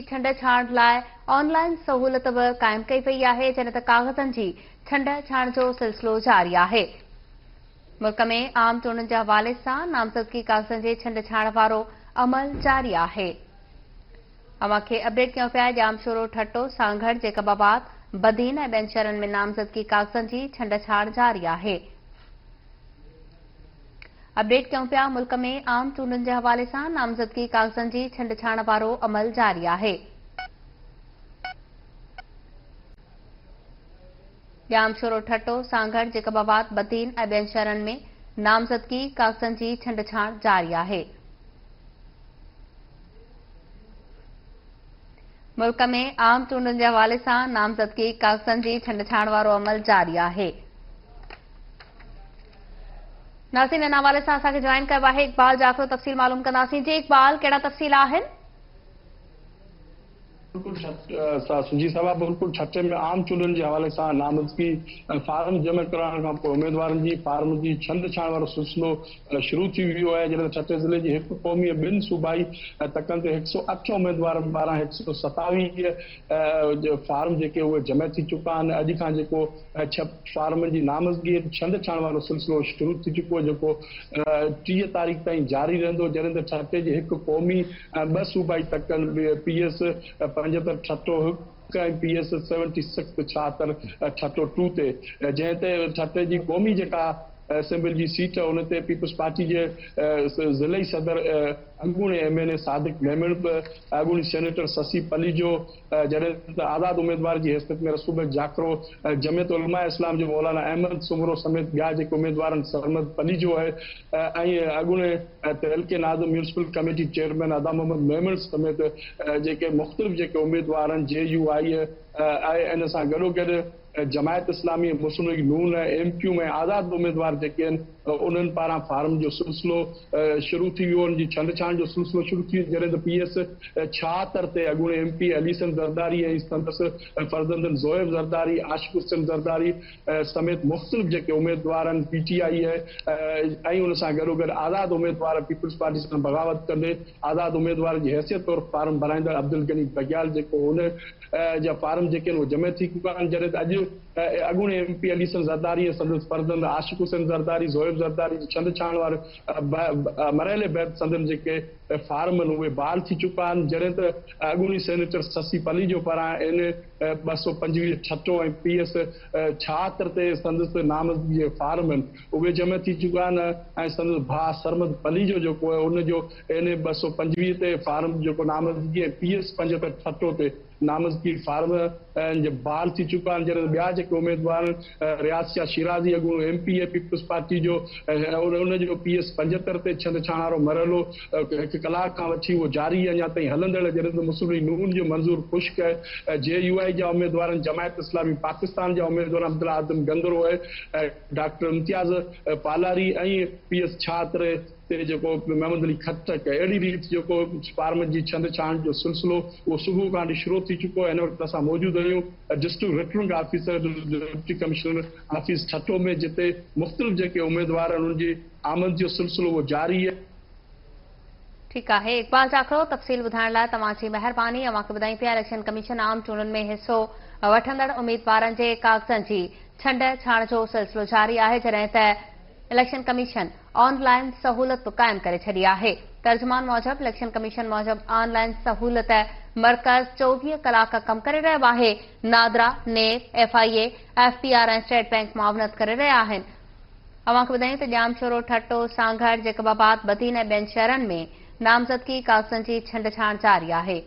छंड छाण लाइ ऑनलाइन सहूलियत बि क़ाइम कई पई आहे, जॾहिं त कागज़नि जी छंड छाण जो सिलसिलो जारी आहे। मुल्क में आम चूंडुनि जे हवाले सां नामज़दगी कागज़नि जे छंड छाण वारो अमल जारी आहे। अवां खे अपडेट कयूं पिया जामशोरो ठट्टो सांगड़ जे कबाबाद बदीन ऐं ॿियनि शहरनि में नामज़दगी कागज़नि जी छंड छाण जारी आहे। अपडेट कयूं पिया मुल्क में आम चूंडुनि जे हवाले सां नामज़दगी कागज़नि जी छंड छाण वारो अमल जारी आहे। जामशोरो ठट्टो सांगड़ जे कबाबाद बदीन ऐं ॿियनि शहरनि में नामज़दगी कागज़नि जी छंड छाण जारी आहे। मुल्क में आम चूंडुनि जे हवाले सां नामज़दगी कागज़नि जी छंड छाण वारो अमल जारी आहे। नाज़रीन, इन हवाले सां असांखे जॉइन कयो आहे इक़बाल जाफ़र, तफ़सील मालूम कंदासीं। जी इक़बाल, कहिड़ा तफ़सील आहिनि? सुजी साहब, बिल्कुल छठे में आम चूंडुनि जे हवाले सां नामज़दगी फार्म जमा कराइण खां पोइ उम्मीदवारनि जी फार्म जी छंड छाण वारो सिलसिलो शुरू थी वियो आहे। जॾहिं छठे ज़िले जी हिकु क़ौमी ऐं ॿिनि सूबाई तकनि ते 108 उम्मीदवार पारां 127 फार्म जेके उहे जमा थी चुका आहिनि। अॼु खां जेको 6 फार्मनि जी नामज़दगी छंड छाण वारो सिलसिलो शुरू थी चुको आहे, जेको 30 तारीख़ ताईं जारी रहंदो। जॾहिं त छठे जे हिकु क़ौमी 2 सूबाई तकनि PS 75 छठो PS 76 76 छठो 2 ते, जंहिं ते छठे जी क़ौमी जेका असेंबली जी सीट उन ते पीपल्स पार्टी जे ज़िले सदर अॻूणे MNA सादिक मेमण, अॻूणी सेनेटर शशि पलीजो, जॾहिं त आज़ाद उम्मीदवार जी हैसियत में रसूल जाकरो, जमियत उलमा इस्लाम जो मौलाना अहमद सुमरो समेत ॿिया जेके उम्मीदवार आहिनि, सरमद पलीजो आहे ऐं अॻूणे तहलके नाज़िम म्यूनिसिपल कमेटी चेयरमैन अदा मोहम्मद मेमण समेत जेके मुख़्तलिफ़ जेके उम्मीदवार आहिनि JUI ऐं इन सां गॾोगॾु जमायत इस्लामी, मुस्लिम लीग नून, MQ में आज़ाद उम्मीदवार जेके आहिनि उन्हनि पारां फार्म जो सिलसिलो शुरू थी वियो, उन जी छंड छाण जो सिलसिलो शुरू थी वियो। जॾहिं त PS 76 ते अॻूणे MP अलीसन ज़रदारी ऐं संदसि फर्ज़ंदनि ज़ोएब ज़रदारी, आशिक़ हुसैन ज़रदारी समेत मुख़्तलिफ़ जेके उम्मीदवार आहिनि PTI ऐं उन सां गॾोगॾु आज़ाद उम्मीदवार पीपल्स पार्टी सां बग़ावत कंदे आज़ाद उम्मीदवार जी हैसियत तौरु फार्म भराईंदड़ अब्दुल गनी बग्याल जेको उन जा फार्म जेके आहिनि उहे जमा थी चुका आहिनि। जॾहिं त अॼु अॻूणे MP अलीसन ज़रदारी ऐं संदसि फर्ज़ंद आशिक़ हुसैन ज़रदारी, ज़ोएब ज़रदारी छंड छाण वारे मरहले बैदि संदनि जेके फार्म आहिनि उहे बहाल थी चुका आहिनि। जॾहिं त अॻूणी सेनेटर शशि पलीजो पारां N 225 छठो ऐं PS 76 ते संदसि नामज़दगी जे फार्म आहिनि उहे जमा थी चुका आहिनि ऐं संदसि भाउ सरमद पलीजो जेको आहे उनजो N 225 ते फार्म जेको नामज़दगी PS 75 छठो ते नामज़दगी फार्म बहाल थी चुका आहिनि। जॾहिं ॿिया जेके उम्मीदवार रियासिया शिराज़ी अॻूणो MP पीपल्स पार्टी जो उनजो PS 75 ते छंड छाण वारो मरहलो 1 कलाक खां वठी उहो जारी अञा ताईं हलंदड़। जॾहिं त मुस्लिम लीग नून जो मंज़ूर ख़ुश्क आहे, JUI जा उम्मीदवार, जमायत इस्लामी पाकिस्तान जा उम्मीदवार अब्दुल्ला आदम गंगरो आहे, डॉक्टर इम्तियाज़ पालारी ऐं PS 76 ते जेको महमूद अली खट्टक, अहिड़ी रीति जेको फार्म जी छंड छाण जो सिलसिलो उहो सुबुह खां वठी शुरू थी चुको आहे। हिन वक़्तु असां मौजूदु आहियूं district returning officer deputy commissioner office छठो में, जिते मुख़्तलिफ़ जेके उम्मीदवार आहिनि उनजी आमद जो सिलसिलो उहो जारी आहे। ठीकु आहे इक़बाल जाखरो, तफ़सील ॿुधाइण लाइ तव्हांजी महिरबानी। अव्हांखे ॿुधायूं पिया इलेक्शन कमीशन आम चूंडुनि में हिसो वठंदड़ उम्मीदवारनि जे कागज़नि जी छंड छाण जो सिलसिलो जारी आहे, जॾहिं त इलेक्शन कमीशन ऑनलाइन सहूलियत क़ाइम करे छॾी आहे। तर्जुमान मूजिबि इलेक्शन कमीशन मूजिबि ऑनलाइन सहूलियत मर्कज़ 24 कलाक कमु करे रहियो आहे। नादरा, नेब, FIA, FPR ऐं स्टेट बैंक मुआवनत करे रहिया आहिनि। अव्हांखे ॿुधायूं त जामशोरो ठट्टो सांगड़ जेकबाबाद बदीन ऐं ॿियनि शहरनि में नामज़दगी कागज़नि जी छंड छाण जारी आहे।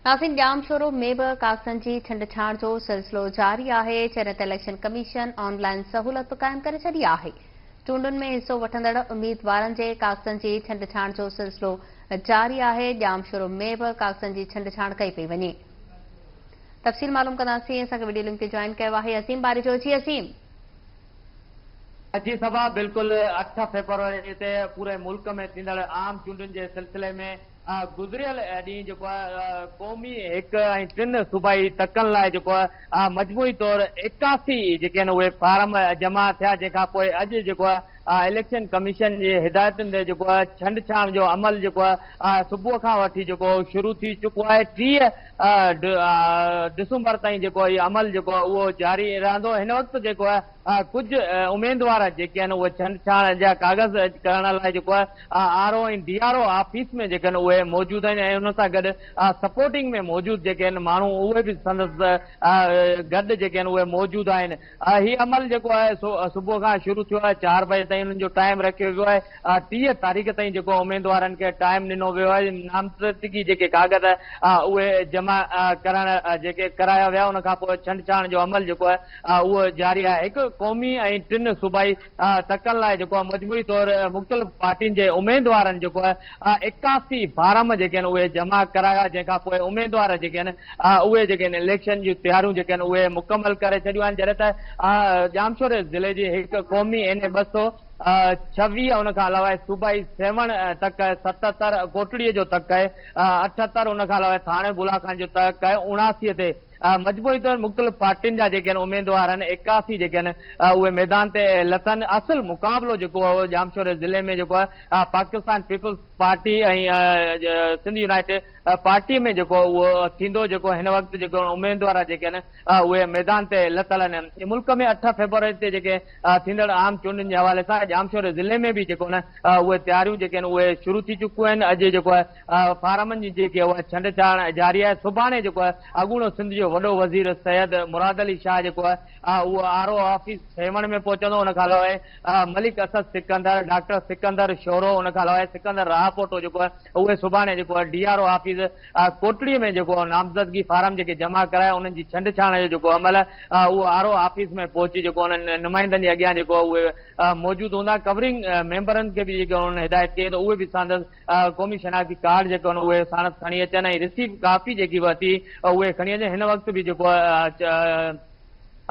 नाज़रीन, जामशोरो में बि कागज़नि जी छंड छाण जो सिलसिलो जारी आहे, जॾहिं त इलेक्शन कमीशन ऑनलाइन सहूलियत क़ाइम करे छॾी आहे। चूंडुनि में हिसो वठंदड़ उम्मीदवारनि जे कागज़नि जी छंड छाण जो सिलसिलो जारी आहे। जामशोरो में बि कागज़नि जी छंड छाण कई पई वञे। तफ़सील मालूम कंदासीं। असांखे वीडियो लिंक ते जॉइन कयो आहे असीम बारिजो। जी असीम। जी सभा, बिल्कुल 8 फरवरी ते पूरे मुल्क में थींदड़ आम चूंडुनि जे सिलसिले में गुज़रियल ॾींहुं जेको आहे क़ौमी 1 ऐं 3 सूबाई तकनि लाइ जेको आहे मजमूई तौरु 81 जेके आहिनि उहे फार्म जमा थिया, जंहिंखां पोइ अॼु जेको आहे इलेक्शन कमीशन जी हिदायतुनि ते जेको आहे छंड छाण जो अमल जेको आहे सुबुह खां वठी जेको शुरू थी चुको आहे। 30 डिसंबर ताईं जेको इहो अमल जेको आहे उहो जारी रहंदो। हिन वक़्तु जेको आहे कुझु उमेदवार जेके आहिनि उहे छंड छाण जा कागज़ करण लाइ जेको आहे आरओ ऐं डीआरओ ऑफिस में जेके आहिनि उहे मौजूदु आहिनि ऐं हुन सां गॾु सपोर्टिंग में मौजूदु जेके आहिनि माण्हू उहे बि संदसि गॾु जेके आहिनि उहे मौजूदु आहिनि। हीउ अमल जेको आहे सुबुह खां शुरू थियो आहे। 4 बजे ताईं हुननि जो टाइम रखियो वियो आहे। 30 तारीख़ ताईं जेको उमेदवारनि खे टाइम ॾिनो वियो आहे। नामज़दगी जेके कागज़ उहे जमा करण जेके कराया विया उन खां पोइ छंड छाण जो अमल जेको आहे उहो जारी आहे। हिकु क़ौमी ऐं 3 सूबाई तकनि लाइ जेको आहे मजमूई तौर मुख़्तलिफ़ पार्टियुनि जे उमेदवारनि जेको आहे 81 फारम जेके आहिनि उहे जमा कराया, जंहिंखां पोइ उमेदवार जेके आहिनि उहे जेके आहिनि इलेक्शन जूं तयारियूं जेके आहिनि उहे मुकमल करे छॾियूं आहिनि। जॾहिं त जामशोर ज़िले जी हिकु क़ौमी NA-226 उन खां अलावा सूबाई 7 तक 77 कोटड़ीअ जो तक आहे, 78 उन खां अलावा थाणे बुलाखान जो तक आहे, 79 ते मजबूरी तौर मुख़्तलिफ़ पार्टियुनि जा जेके आहिनि उमेदवार आहिनि 81 जेके आहिनि उहे मैदान ते लथनि। असुल मुक़ाबिलो जेको आहे जामशोर ज़िले में जेको आहे पाकिस्तान पीपल्स पार्टी ऐं सिंध यूनाइटेड पार्टी में जेको उहो थींदो। जेको हिन वक़्तु जेको उमेदवार जेके आहिनि उहे मैदान ते लथल आहिनि। मुल्क में 8 फरवरी ते जेके थींदड़ आम चूंडुनि जे हवाले सां जामशोर ज़िले में बि जेको न उहे तयारियूं जेके आहिनि उहे शुरू थी चुकियूं आहिनि। अॼु जेको आहे फारमनि जी जेकी उहा छंड छाण जारी आहे। सुभाणे जेको आहे अॻूणो सिंध जो वॾो वज़ीर सैयद मुराद अली शाह जेको आहे उहो आरओ ऑफिस 7 में पहुचंदो। उन खां अलावा मलिक असद सिकंदर, डॉक्टर सिकंदर शोरो, उन खां अलावा सिकंदर राहपोटो जेको आहे उहे सुभाणे जेको आहे डीआरओ ऑफिस कोटड़ीअ में जेको नामज़दगी फारम जेके जमा कराया उन्हनि जी छंड छाण जो जेको अमल आहे उहो आरओ ऑफिस में पहुची जेको उन्हनि नुमाइंदनि जे अॻियां जेको उहे मौजूदु हूंदा। कवरिंग मेंबरनि खे बि जेके उन्हनि हिदायत कई त उहे बि संदसि क़ौमी शनाख़ती कार्ड जेके आहिनि उहे साणस खणी अचनि ऐं रिसीव कापी जेकी वरिती उहे खणी अचनि। हिन वक़्तु बि जेको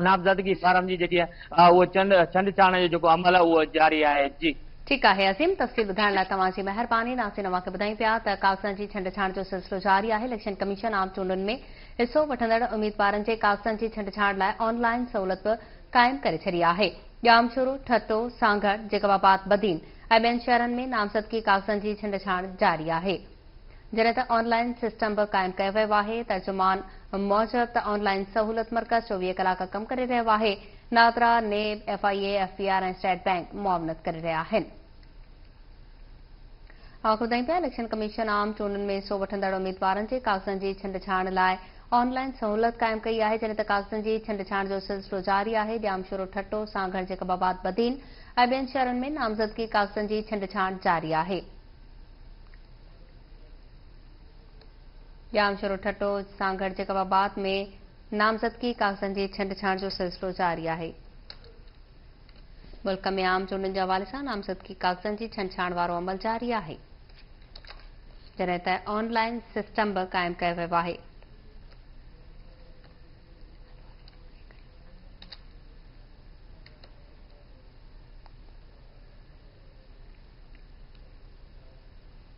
नामज़दगी फारम जी जेकी आहे उहो छंड छाण जो जेको अमल आहे उहो जारी आहे। जी ठीकु आहे अज़ीम, तफ़सील ॿुधाइण लाइ तव्हांजी महिरबानी। नासिन अवां खे ॿुधायूं पिया त कागज़नि जी छंड छाण जो सिलसिलो जारी आहे। इलेक्शन कमीशन आम चूंडुनि में हिसो वठंदड़ उम्मीदवारनि जे कागज़नि जी छंड छाण लाइ ऑनलाइन सहूलियत बि क़ाइमु करे छॾी आहे। जामशोरो, ठट्टो, सांगड़, जैकबाबाद, बदीन ऐं ॿियनि शहरनि में नामज़दगी कागज़नि जी छंड छाण जारी आहे। जॾहिं त ऑनलाइन सिस्टम बि क़ाइमु कयो वियो आहे। तर्जुमान मौजब त ऑनलाइन सहूलियत मर्कज़ 24 कलाक कमु करे रहियो आहे। नादरा, नेब, FIA, FPR ऐं स्टेट बैंक मुआवनत करे रहिया आहिनि। आपको ॿुधायूं पिया इलेक्शन कमीशन आम चूंडुनि में हिसो वठंदड़ उम्मीदवारनि जे कागज़नि जी छंड छाण लाइ ऑनलाइन सहूलियत क़ाइमु कई आहे। जॾहिं त कागज़नि जी छंड छाण जो सिलसिलो जारी आहे। जामशोरो, ठट्टो, सांगड़, जैकबाबाद, बदीन ऐं ॿियनि शहरनि में नामज़दगी कागज़नि जी छंड छाण जारी आहे। जामशोरो, ठट्टो, सांगड़, जैकबाबाद में नामज़दगी कागज़नि जी छंड छाण जो सिलसिलो जारी आहे। मुल्क में आम चूंडुनि जे हवाले सां नामज़दगी कागज़नि जी छंड छाण वारो अमल जारी आहे। जॾहिं त ऑनलाइन सिस्टम बि क़ाइमु कयो वियो आहे।